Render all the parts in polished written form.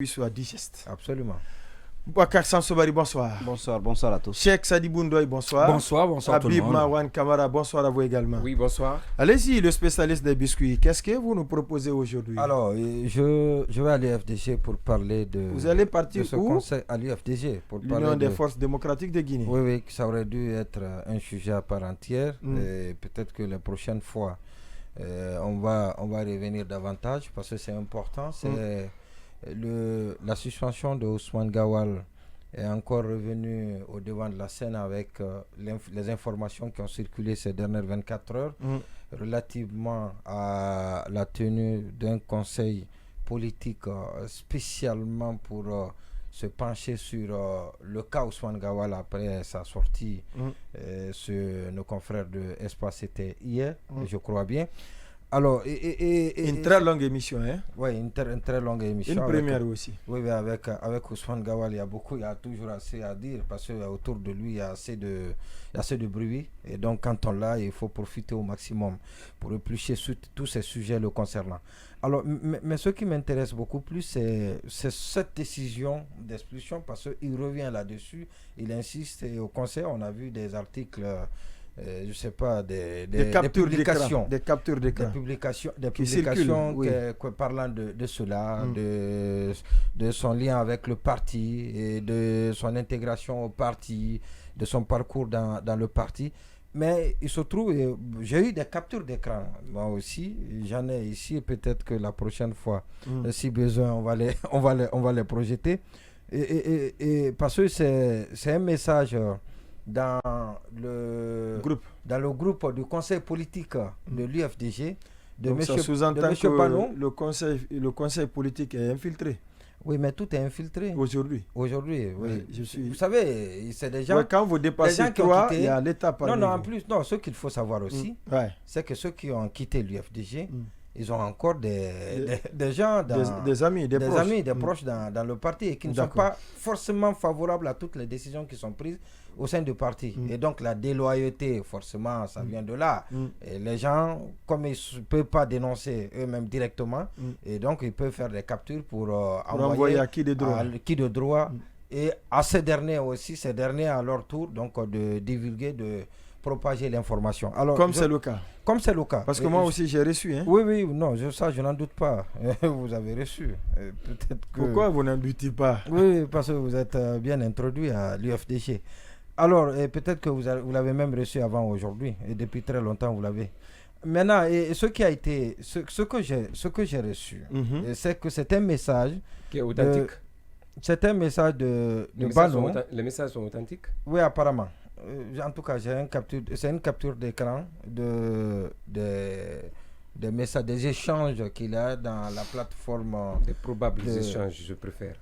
soit digeste. Absolument. Boubacar Sansobari, bonsoir. Bonsoir à tous. Cheikh Sadibou Ndoye, bonsoir. Bonsoir tout le Habib monde. Marwan Kamara, bonsoir à vous également. Oui, bonsoir. Allez-y, le spécialiste des biscuits. Qu'est-ce que vous nous proposez aujourd'hui? Alors, je vais à l'UFDG pour parler de... Vous allez partir de ce où? conseil à l'UFDG pour L'Union parler des de... forces démocratiques de Guinée. Oui, que ça aurait dû être un sujet à part entière. Mm. Et peut-être que la prochaine fois, on va revenir davantage parce que c'est important. C'est la suspension de Ousmane Gawal est encore revenu au devant de la scène avec les informations qui ont circulé ces dernières 24 heures relativement à la tenue d'un conseil politique spécialement pour se pencher sur le cas Ousmane Gawal après sa sortie sur nos confrères de Espace, c'était hier, je crois bien. Alors, une très longue émission, hein? Oui, une très longue émission. Une première aussi. Oui, avec Ousmane Gawal, il y a toujours assez à dire parce qu'autour de lui, il y a assez de bruit. Et donc, quand on l'a, il faut profiter au maximum pour éplucher sur tous ces sujets le concernant. Alors, mais ce qui m'intéresse beaucoup plus, c'est cette décision d'expulsion parce qu'il revient là-dessus, il insiste et au conseil, on a vu des articles... je ne sais pas, des publications. Des captures d'écran. Des publications parlant de cela, de son lien avec le parti et de son intégration au parti, de son parcours dans le parti. Mais il se trouve, j'ai eu des captures d'écran, moi aussi, j'en ai ici, peut-être que la prochaine fois, si besoin, on va les projeter. Et parce que c'est un message... dans le groupe du conseil politique de l'UFDG de Donc ça sous-entend que Banon. le conseil politique est infiltré. Oui, mais tout est infiltré. Aujourd'hui, oui. Oui, Vous savez, c'est des gens... Ouais, quand vous dépassez 3, il y a l'État par Non, en plus, ce qu'il faut savoir aussi, c'est que ceux qui ont quitté l'UFDG, ils ont encore des gens, des amis, des proches dans le parti et qui ne sont pas forcément favorables à toutes les décisions qui sont prises au sein du parti. Et donc la déloyauté, forcément, ça vient de là. Et les gens, comme ils ne peuvent pas dénoncer eux-mêmes directement, et donc ils peuvent faire des captures pour envoyer à qui de droit. Et à ces derniers aussi, à leur tour, donc de divulguer, de propager l'information. Alors, comme c'est le cas. Parce que moi aussi j'ai reçu. Hein? Oui, non, je n'en doute pas. Vous avez reçu. Peut-être que... Pourquoi vous n'en doutez pas? Oui, parce que vous êtes bien introduit à l'UFDG. Alors, peut-être que vous l'avez même reçu avant aujourd'hui, et depuis très longtemps vous l'avez. Maintenant, ce que j'ai reçu, c'est que c'est un message qui est authentique. C'est un message de Banon. Les messages sont authentiques? Oui, apparemment. En tout cas, c'est une capture d'écran des messages, des échanges qu'il a dans la plateforme. Des probables échanges, je préfère.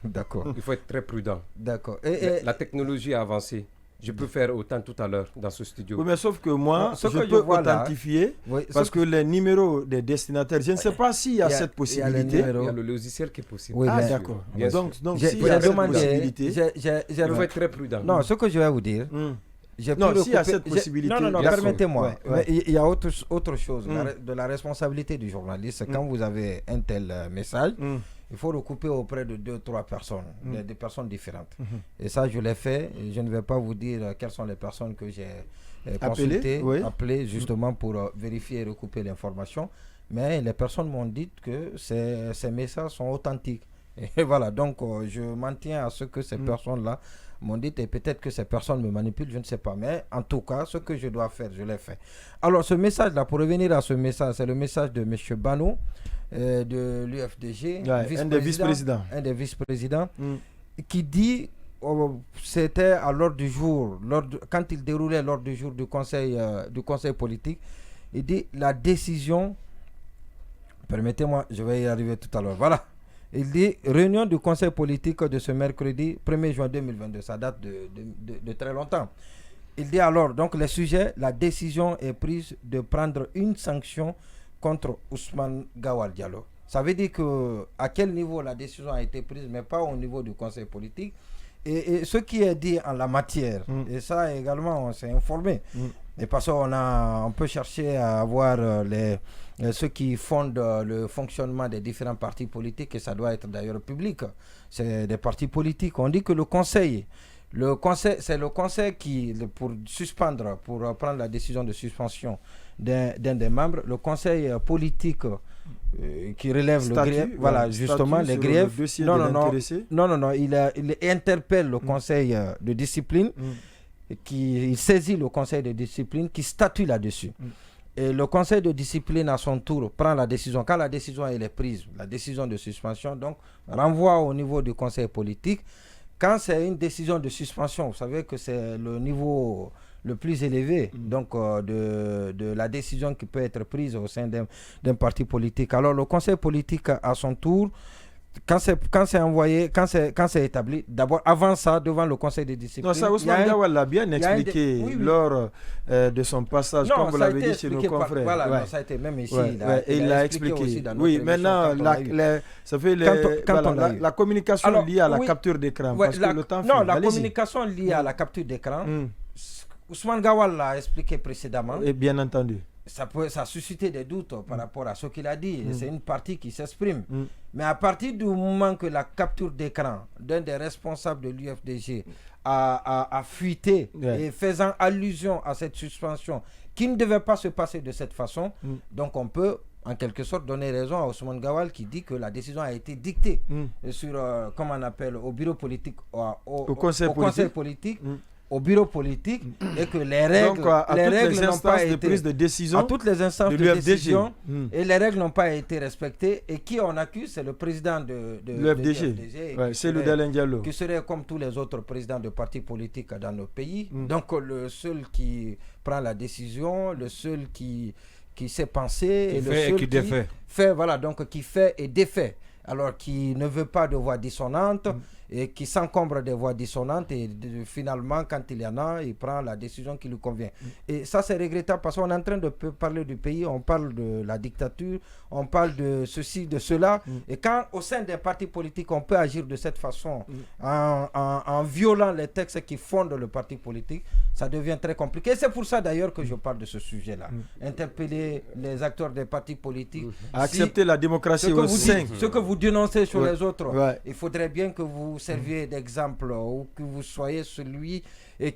D'accord. Il faut être très prudent. D'accord. La technologie a avancé. Je peux faire autant tout à l'heure dans ce studio. Oui, mais sauf que moi, je peux authentifier parce que les numéros des destinataires, je ne sais pas s'il y a cette possibilité. Il y a le logiciel qui est possible. Oui, d'accord. Donc s'il y a cette possibilité, il faut être très prudent. Non, ce que je vais vous dire... Non, s'il y a cette possibilité... Non, permettez-moi. Il y a autre chose. De la responsabilité du journaliste, quand vous avez un tel message... Il faut recouper auprès de 2-3 personnes, des personnes différentes. Et ça, je l'ai fait. Je ne vais pas vous dire quelles sont les personnes que j'ai consultées, appelées justement pour vérifier et recouper l'information. Mais les personnes m'ont dit que ces messages sont authentiques. Et voilà, donc je m'en tiens à ce que ces personnes-là m'ont dit. Et peut-être que ces personnes me manipulent, je ne sais pas. Mais en tout cas, ce que je dois faire, je l'ai fait. Alors, ce message-là, pour revenir à ce message, c'est le message de M. Banon. De l'UFDG, un des vice-présidents, qui dit, c'était à l'ordre du jour, quand il déroulait l'ordre du jour du conseil politique, il dit la décision, permettez-moi, je vais y arriver tout à l'heure, voilà, il dit réunion du conseil politique de ce mercredi 1er juin 2022, ça date de très longtemps. Il dit alors, donc les sujets, la décision est prise de prendre une sanction contre Ousmane Gawal Diallo. Ça veut dire que à quel niveau la décision a été prise, mais pas au niveau du conseil politique. Et ce qui est dit en la matière, et ça également on s'est informé, Et parce qu'on peut chercher à avoir ceux qui fondent le fonctionnement des différents partis politiques, et ça doit être d'ailleurs public. C'est des partis politiques. On dit que le conseil, c'est le conseil qui, pour suspendre, pour prendre la décision de suspension d'un des membres, le conseil politique qui relève le grief, voilà, justement, les griefs. Non, il interpelle le conseil de discipline, il saisit le conseil de discipline qui statue là-dessus. Et le conseil de discipline, à son tour, prend la décision. Quand la décision elle est prise, la décision de suspension, donc, renvoie au niveau du conseil politique. Quand c'est une décision de suspension, vous savez que c'est le niveau le plus élevé donc, de la décision qui peut être prise au sein d'un parti politique. Alors, le conseil politique, à son tour, quand c'est établi, d'abord, avant ça, devant le conseil de discipline... Non, ça, Ousmane Gawal l'a bien expliqué lors de son passage, comme vous l'avez dit chez nos confrères. Voilà, non, ça a été même ici. Il l'a expliqué. Aussi dans maintenant, ça fait la communication liée à la capture d'écran. La communication liée à la capture d'écran, Ousmane Gawal l'a expliqué précédemment. Et bien entendu. Ça a suscité des doutes par rapport à ce qu'il a dit. C'est une partie qui s'exprime. Mais à partir du moment que la capture d'écran d'un des responsables de l'UFDG a fuité et faisant allusion à cette suspension qui ne devait pas se passer de cette façon, donc on peut en quelque sorte donner raison à Ousmane Gawal qui dit que la décision a été dictée sur, comment on appelle, au bureau politique, au conseil politique. Au bureau politique et que les règles, n'ont pas été prises de décision à toutes les instances de décision et les règles n'ont pas été respectées. Et qui on accuse, c'est le président de l'UFDG, c'est le Dalen Diallo, qui serait comme tous les autres présidents de partis politiques dans nos pays. Donc le seul qui prend la décision, le seul qui sait penser et le seul qui fait, voilà, donc qui fait et défait. Alors qui ne veut pas de voix dissonantes et qui s'encombre des voix dissonantes et finalement quand il y en a, il prend la décision qui lui convient. Et ça c'est regrettable parce qu'on est en train de parler du pays, on parle de la dictature, on parle de ceci, de cela. Et quand au sein des partis politiques on peut agir de cette façon en violant les textes qui fondent le parti politique, ça devient très compliqué. Et c'est pour ça d'ailleurs que je parle de ce sujet-là. Interpeller les acteurs des partis politiques. Accepter la démocratie au sein. Ce que vous dénoncez sur les autres, il faudrait bien que vous serviez d'exemple ou que vous soyez celui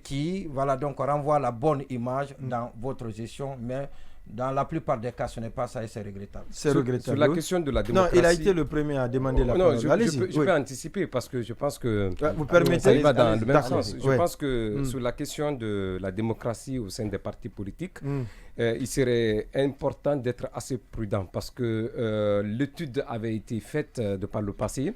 qui donc renvoie la bonne image dans votre gestion, mais dans la plupart des cas, ce n'est pas ça et c'est regrettable. C'est regrettable. Sur la question de la démocratie... Non, il a été le premier à demander la parole. Je peux anticiper parce que je pense que... Vous permettez, ça va dans le même sens. Je pense que sur la question de la démocratie au sein des partis politiques, il serait important d'être assez prudent parce que l'étude avait été faite de par le passé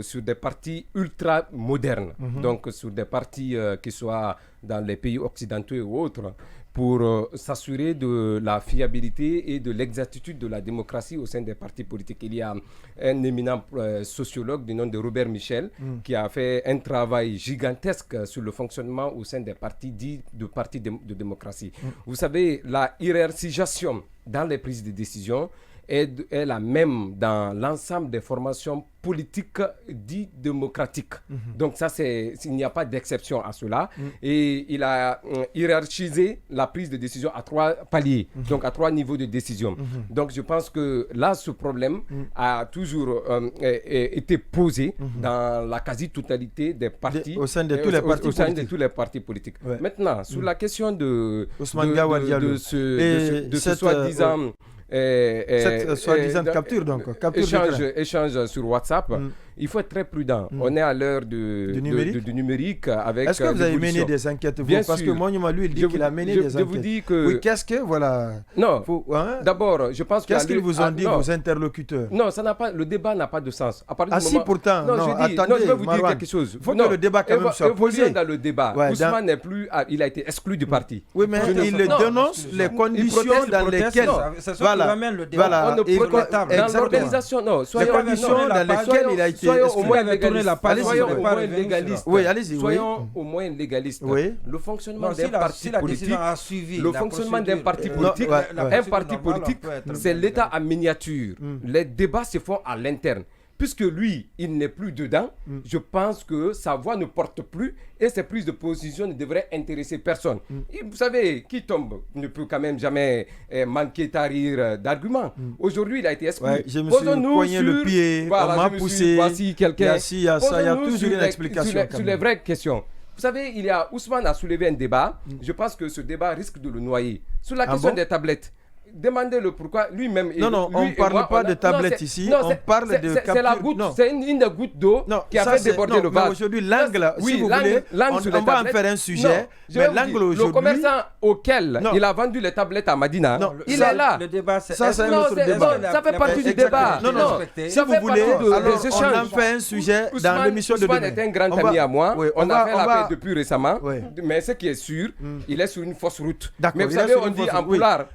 sur des partis ultra modernes, donc sur des partis qui soient dans les pays occidentaux ou autres, pour s'assurer de la fiabilité et de l'exactitude de la démocratie au sein des partis politiques. Il y a un éminent sociologue du nom de Robert Michel qui a fait un travail gigantesque sur le fonctionnement au sein des partis dits de partis de démocratie. Vous savez, la hiérarchisation dans les prises de décision est la même dans l'ensemble des formations politiques dites démocratiques. Donc ça, il n'y a pas d'exception à cela. Et il a hiérarchisé la prise de décision à 3 paliers, donc à 3 niveaux de décision. Donc je pense que là, ce problème a toujours été posé dans la quasi-totalité des partis, au sein de tous les partis politiques. Au sein de tous les partis politiques. Maintenant, sur la question de ce soi-disant... cette soi-disant capture, donc échange sur WhatsApp, il faut être très prudent. On est à l'heure du numérique avec. Est-ce que vous avez mené des enquêtes vous? Parce que Monument, lui, il dit qu'il a mené des enquêtes. Je vous dis que... Oui, qu'est-ce que, voilà... Non, d'abord, je pense que... Qu'est-ce qu'ils vous ont dit, vos interlocuteurs? Non, le débat n'a pas de sens. Si, pourtant, attendez, je vais vous dire quelque chose. Il faut que le débat quand même soit posé. Dans le débat, Ousmane n'est plus... Il a été exclu du parti. Oui, mais il dénonce les conditions dans lesquelles... Voilà, le débat. Dans l'organisation, non. Les conditions dans lesquelles il a été... Soyons au moins légalistes. Oui, allez-y. Soyons au moins légalistes. Le fonctionnement d'un parti politique, un parti politique, c'est l'État en miniature. Les débats se font à l'interne. puisque lui, il n'est plus dedans, je pense que sa voix ne porte plus et ses prises de position ne devraient intéresser personne. Et vous savez, qui tombe ne peut quand même jamais manquer tarir d'arguments. Aujourd'hui, il a été exclu. Ouais, je me suis poigné le pied, voilà, on m'a poussé. Voici quelqu'un. Il y a toujours une explication. Sur les vraies questions. Vous savez, Ousmane a soulevé un débat. Je pense que ce débat risque de le noyer. Sur la question des tablettes. Demandez-le pourquoi lui-même. Non, on ne parle pas de tablettes ici. On parle de capture. C'est la goutte, c'est une des gouttes d'eau qui a fait déborder le vase. Aujourd'hui, l'angle, si vous voulez, on va en faire un sujet. Mais l'angle aujourd'hui. Le commerçant auquel il a vendu les tablettes à Madina, il est là. Le débat, c'est un autre débat. Ça fait partie du débat. Non. Si vous voulez, alors on en fait un sujet dans l'émission de demain. Ousmane est un grand ami à moi. On a fait la paix depuis récemment. Mais ce qui est sûr, il est sur une fausse route. Mais vous savez, on dit en poulard.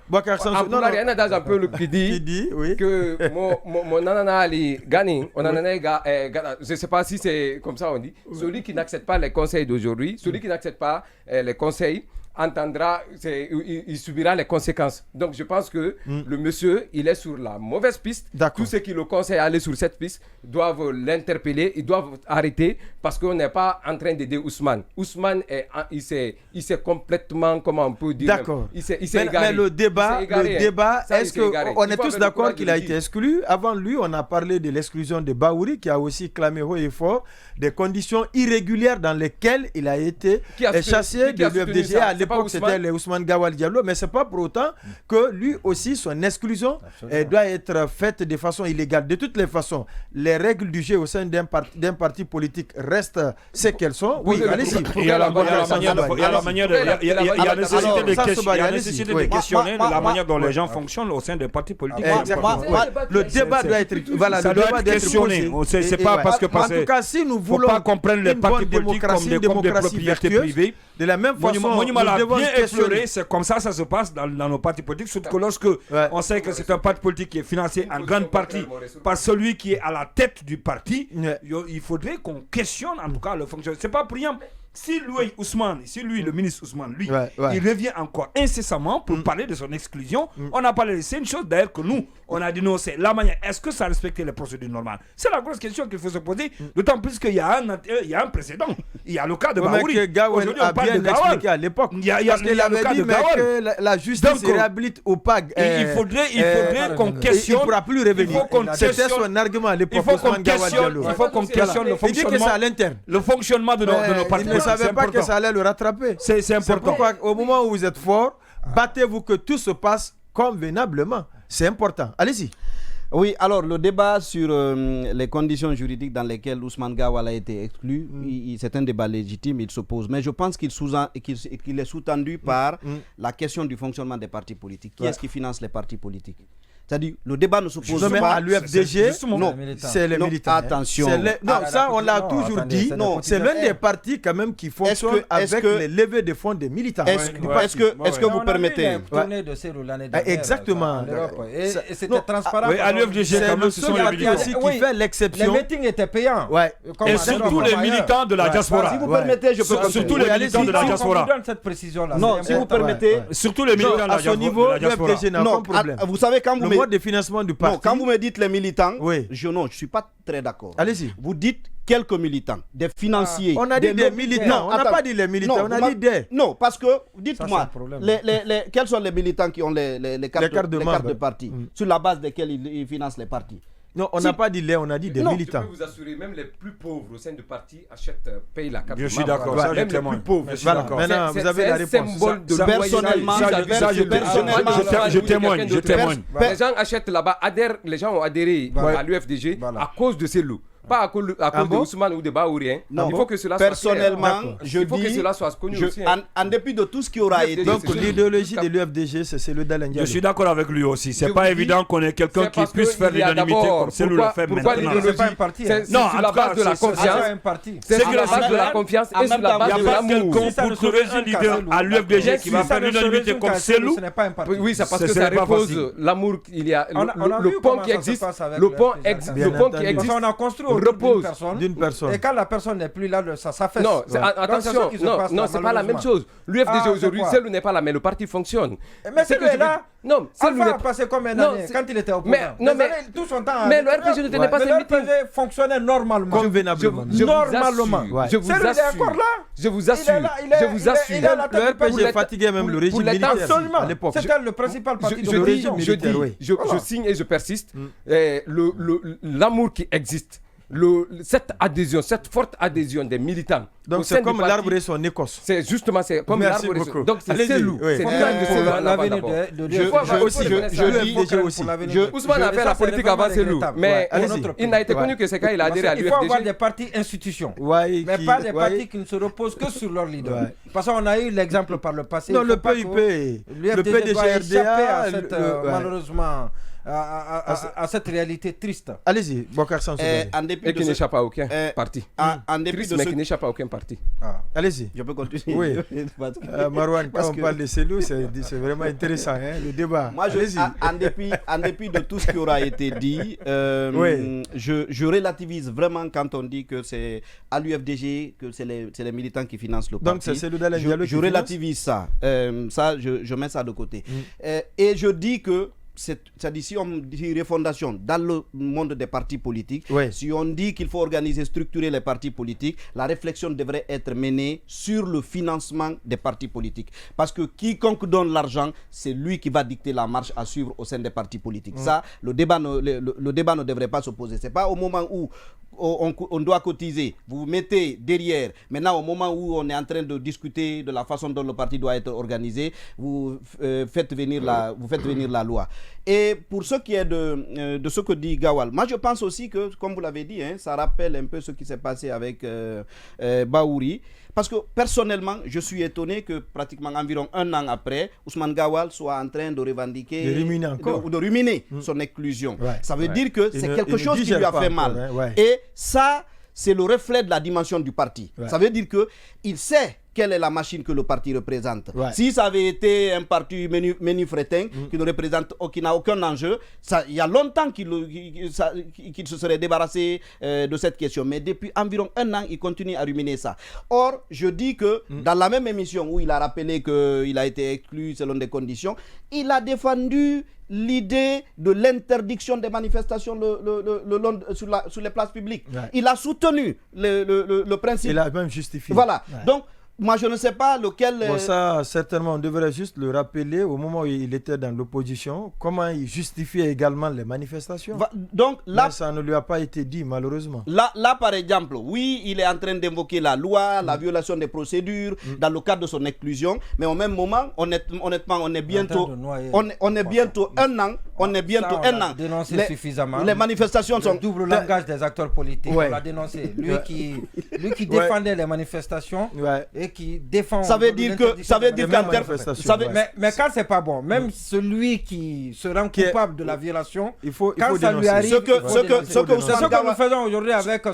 Il y en a dans un peu qui dit que mon nanana Ali Gani, je ne sais pas si c'est comme ça on dit, celui qui n'accepte pas les conseils d'aujourd'hui, celui qui n'accepte pas les conseils, entendra, il subira les conséquences. Donc je pense que le monsieur, il est sur la mauvaise piste. Tous ceux qui le conseillent à aller sur cette piste doivent l'interpeller, ils doivent arrêter parce qu'on n'est pas en train d'aider Ousmane. Ousmane, il s'est complètement, comment on peut dire, d'accord. Il s'est égaré. Mais le débat, est-ce qu'on est tous d'accord qu'il a été exclu? Avant lui, on a parlé de l'exclusion de Bahouri qui a aussi clamé haut et fort des conditions irrégulières dans lesquelles il a été chassé de l'UFDG. À l'époque, c'était le Ousmane Gawal Diallo, mais ce n'est pas pour autant que lui aussi, son exclusion doit être faite de façon illégale. De toutes les façons, les règles du jeu au sein d'un parti politique restent ce qu'elles sont. Oui, allez-y. Il y a la nécessité de questionner la manière dont les gens fonctionnent au sein des partis politiques. Le débat doit être... Voilà, ça doit être questionné. C'est pas parce que... En tout cas, si nous voulons pas comprendre les partis politiques comme des propriétés privées, de la même façon, Monument l'a bien effleuré, c'est comme ça se passe dans nos partis politiques, surtout que lorsque on sait que c'est un parti politique qui est financé en grande partie par celui qui est à la tête du parti, il faudrait qu'on questionne en tout cas le fonctionnement. C'est pas pour rien. Si lui, Ousmane, le ministre Ousmane, lui, il revient encore incessamment pour parler de son exclusion, on a parlé, c'est une chose d'ailleurs que nous, on a dit non, c'est la manière, est-ce que ça respectait les procédures normales? C'est la grosse question qu'il faut se poser, d'autant plus qu'il y a un précédent. Il y a le cas de Bahouri. Aujourd'hui, on parle de Gawal à l'époque. Parce qu'il avait dit que la justice réhabilite au PAG. Il faudrait qu'on questionne. Il ne pourra plus revenir. C'était son argument à l'époque. Il faut qu'on questionne le fonctionnement. Il dit que c'est à l'interne. Le fonctionnement de nos partis. Il ne savait pas que ça allait le rattraper. C'est important. C'est pourquoi, au moment où vous êtes fort, battez-vous que tout se passe convenablement. C'est important. Allez-y. Oui, alors le débat sur les conditions juridiques dans lesquelles Ousmane Gawal a été exclu, c'est un débat légitime, il se pose. Mais je pense qu'il est sous-tendu par la question du fonctionnement des partis politiques. Qui est-ce qui finance les partis politiques? C'est-à-dire, le débat ne se pose pas à l'UFDG, c'est les militants. Attention. Non, ça, on l'a toujours dit. C'est l'un des partis, quand même, qui fonctionne avec les levées de fonds des militants. Est-ce que vous permettez exactement. Et c'était transparent. À l'UFDG, quand même, ce sont les militants qui fait l'exception. Les meetings étaient payants. Et surtout les militants de la diaspora. Si vous permettez, je peux continuer. Surtout les militants de la diaspora. Je donne cette précision-là. Non, si vous permettez. Surtout les militants de la diaspora. À ce niveau, l'UFDG n'a aucun problème. Vous savez, quand vous de financement du parti. Non, quand vous me dites les militants, je ne suis pas très d'accord. Allez-y. Vous dites quelques militants, des financiers. On a dit des militants, on n'a pas dit les militants, on a dit des. Non, parce que, dites-moi, quels sont les militants qui ont les cartes de parti, sur la base desquelles ils financent les partis? Non, on n'a pas dit les, on a dit des militants. Je peux vous assurer, même les plus pauvres au sein du parti payent la carte de membre. Je suis d'accord, ça je témoigne. Les plus pauvres. Voilà, maintenant vous avez la réponse. Je témoigne. Les gens achètent là-bas, les gens ont adhéré à l'UFDG à cause de ces lots. Pas à cause de Ousmane ou de Bahouri. Il faut que cela soit personnellement, je dis, que cela soit connu aussi. En dépit de tout ce qui aura été. Donc l'idéologie de l'UFDG, c'est celui d'Alain Diallo. Je suis d'accord avec lui aussi. C'est pas évident qu'on ait quelqu'un qui puisse faire l'unanimité comme c'est le fait maintenant. Pourquoi l'idéologie? C'est sur la base de la confiance. C'est sur la base de la confiance et sur la base de l'amour. Pour trouver un leader à l'UFDG qui va faire l'unanimité comme c'est lui. Oui, c'est parce que ça repose l'amour. Il y a le pont qui existe. Le pont qui existe. On a construit repose d'une personne. Et quand la personne n'est plus là, ça s'affaisse. Non, attention, non, c'est pas la même chose. L'UFDG aujourd'hui, celle n'est pas là, mais le parti fonctionne. Mais c'est là. Non, Alpha a passé combien d'années quand il était opposant? Tout son temps. Mais le RPG ne tenait pas ses meetings. Le RPG fonctionnait normalement. Convenablement. Normalement. Je vous assure. Je vous assure. Le RPG fatiguait même le régime militaire à l'époque. C'était le principal parti de l'origine. Je signe et je persiste. L'amour qui existe, cette adhésion, cette forte adhésion des militants. Donc c'est comme l'arbre et son écorce. C'est justement comme l'arbre et son. Donc c'est Cellou. C'est l'avenir de l'UFDG. Ousmane a fait la politique avant Cellou, mais il n'a été connu que c'est quand il a adhéré à l'UFDG. Il faut avoir des partis institutions, mais pas des partis qui ne se reposent que sur leur leader. Parce qu'on a eu l'exemple par le passé. Non, le PIP, le PDGRDA, malheureusement, à cette réalité triste. Allez-y, Bokar Sansoubani. Et qui n'échappe à aucun parti. Mais qui n'échappe à aucun parti. Allez-y. Je peux continuer. Oui. Marwan, quand on parle de Cellou, c'est vraiment intéressant, le débat. Moi, en dépit de tout ce qui aura été dit, je relativise vraiment quand on dit que c'est à l'UFDG que c'est les militants qui financent le parti. Donc c'est Cellou Dalein Diallo qui finance. Je relativise ça. Je mets ça de côté. Et je dis que c'est-à-dire si on dit refondation dans le monde des partis politiques, si on dit qu'il faut organiser, structurer les partis politiques, la réflexion devrait être menée sur le financement des partis politiques. Parce que quiconque donne l'argent, c'est lui qui va dicter la marche à suivre au sein des partis politiques. Ça, le débat ne devrait pas se poser. C'est pas au moment où on doit cotiser, vous vous mettez derrière. Maintenant, au moment où on est en train de discuter de la façon dont le parti doit être organisé, vous faites venir la loi. Et pour ce qui est de ce que dit Gawal, moi je pense aussi que, comme vous l'avez dit, ça rappelle un peu ce qui s'est passé avec Bahouri. Parce que personnellement, je suis étonné que pratiquement environ un an après, Ousmane Gawal soit en train de revendiquer de ruminer son exclusion. Ça veut dire que c'est quelque chose qui lui a fait mal. Et ça, c'est le reflet de la dimension du parti. Ça veut dire qu'il sait quelle est la machine que le parti représente. Si ça avait été un parti menu-fretin qui n'a aucun enjeu, il y a longtemps qu'il se serait débarrassé de cette question. Mais depuis environ un an, il continue à ruminer ça. Or, je dis que dans la même émission où il a rappelé qu'il a été exclu selon des conditions, il a défendu l'idée de l'interdiction des manifestations sur les places publiques. Il a soutenu le principe. Il a même justifié. Voilà. Donc, moi, je ne sais pas lequel... Bon, ça, certainement, on devrait juste le rappeler au moment où il était dans l'opposition, comment il justifiait également les manifestations. Donc, là, mais ça ne lui a pas été dit, malheureusement. Là, par exemple, oui, il est en train d'invoquer la loi, la violation des procédures, dans le cadre de son exclusion, mais au même moment, honnêtement, on est bientôt un an. On est bientôt un an. Dénoncé suffisamment. Les manifestations sont... Le double langage des acteurs politiques, on l'a dénoncé. Lui qui défendait les manifestations et qui défend... Ça veut dire qu'en termes... Mais quand c'est pas bon, même celui qui se rend coupable de la violation, il faut ça lui arrive... C'est ce que nous faisons aujourd'hui avec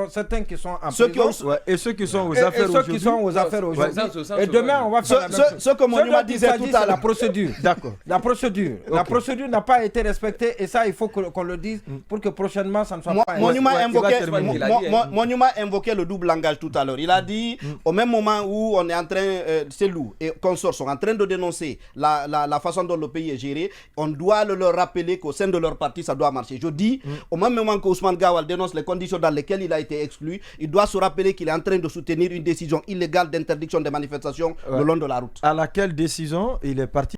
certains qui sont en prison. Et ceux qui sont aux affaires aujourd'hui. Ceux qui sont aux affaires aujourd'hui. Et demain, on va faire la même chose. Ce que Monima disait tout à l'heure. La procédure. D'accord. La procédure. La procédure n'a pas été respectée et ça, il faut qu'on le dise pour que prochainement, ça ne soit pas... Monima invoquait le double langage tout à l'heure. Il a dit, au même moment où on est en train, Cellou et consorts sont en train de dénoncer la façon dont le pays est géré, on doit leur rappeler qu'au sein de leur parti, ça doit marcher. Je dis, au même moment que Ousmane Gawal dénonce les conditions dans lesquelles il a été exclu, il doit se rappeler qu'il est en train de soutenir une décision illégale d'interdiction des manifestations le long de la route. À laquelle décision il est parti